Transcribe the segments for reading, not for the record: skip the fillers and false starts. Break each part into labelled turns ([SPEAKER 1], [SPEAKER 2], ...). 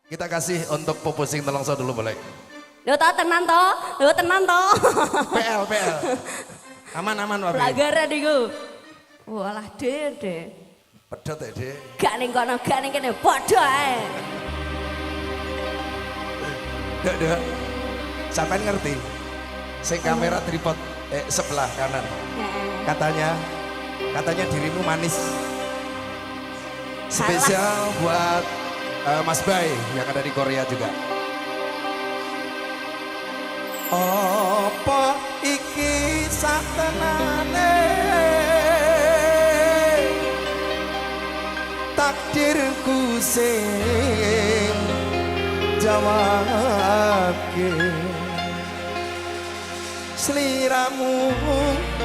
[SPEAKER 1] Kita kasih untuk popusing telongso dulu boleh.
[SPEAKER 2] Lho ta tenan to? Lho tenan to?
[SPEAKER 1] PL. Aman Wabi.
[SPEAKER 2] Pelanggaran iku. Walah Dede.
[SPEAKER 1] Pedot ya, Dek.
[SPEAKER 2] Gak ning kono, gak ning kene padha ae.
[SPEAKER 1] Dek. Sampean ngerti? Sing kamera tripod sebelah kanan. Katanya dirimu manis. Spesial buat Mas Bay yang ada di Korea juga. Apa iki satenane takdirku sing jawabke sliramu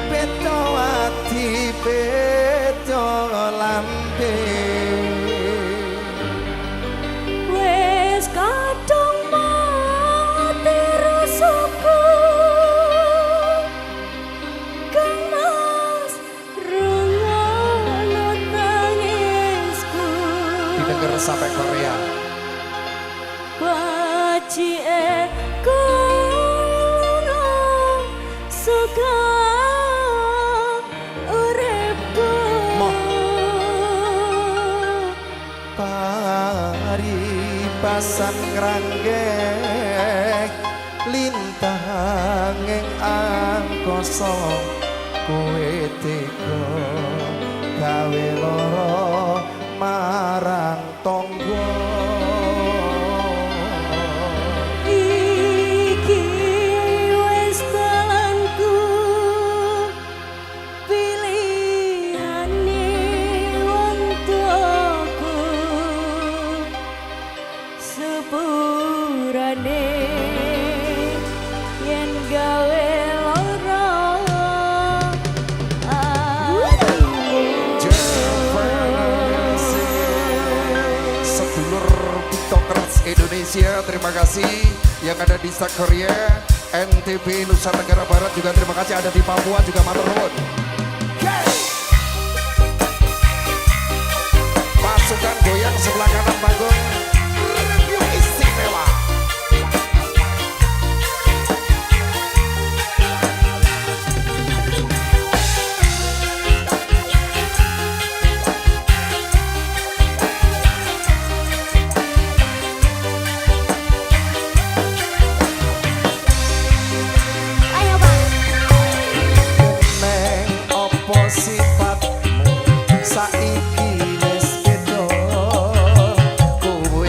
[SPEAKER 1] beda ati beda lambe
[SPEAKER 2] Wes kadung mati rasaku Kang Mas rungono tangisku
[SPEAKER 1] didengar sampai Korea.
[SPEAKER 2] Bajie kono suka uripku
[SPEAKER 1] Paribasan ngranggek lintang ing angkasa kowe tega gawe lara marang tangga.
[SPEAKER 2] Iki wis dalanku pilihane wong tuaku sepurane yen gawe lara
[SPEAKER 1] Sedulur Piktokers Indonesia, terima kasih yang ada di South Korea, NTB Nusa Tenggara Barat juga terima kasih, ada di Papua juga matur nuwun. Pasukan goyang sebelah kanan panggung, review istimewa.
[SPEAKER 2] ayo Pak
[SPEAKER 1] Neng opo sifatmu saiki wis beda kowe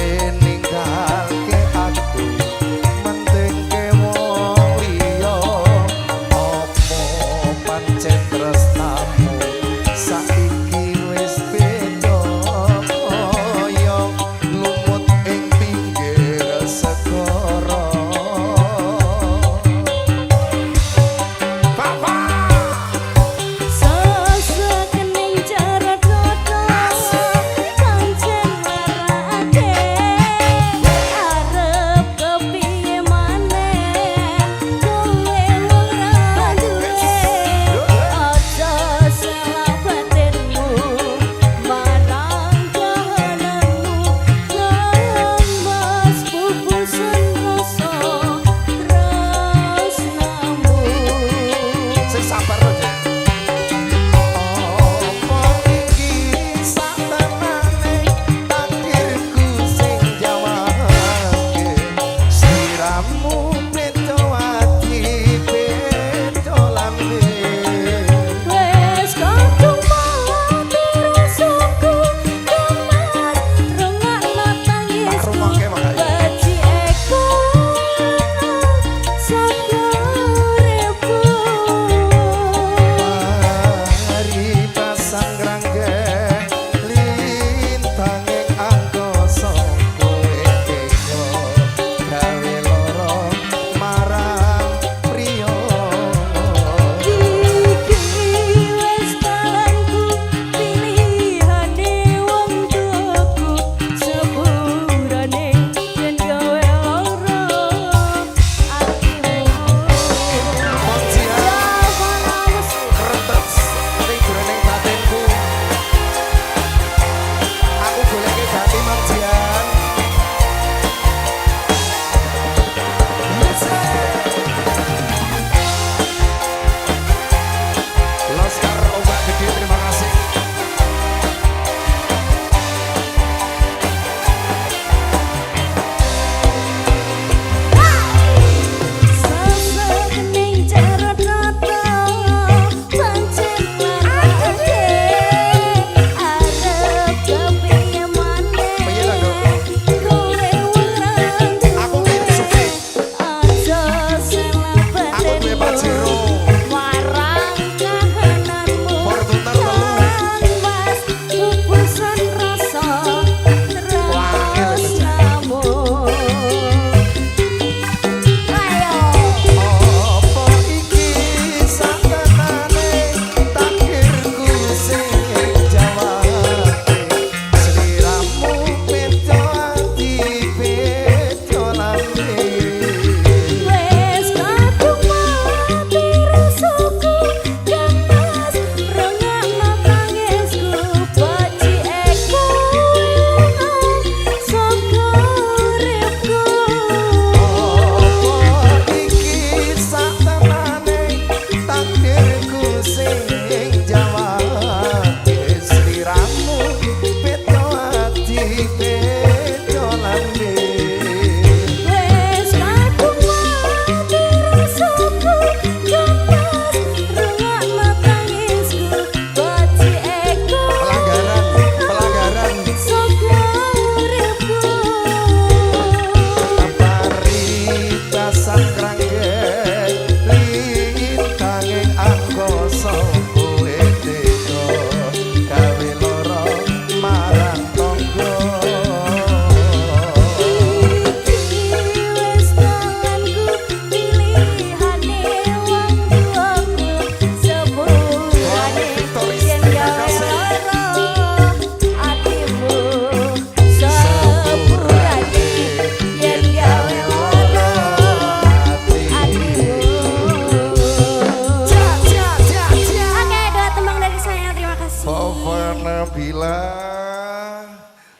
[SPEAKER 1] Papa Nabila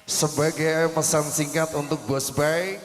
[SPEAKER 1] sebagai pesan singkat untuk Bos Bay.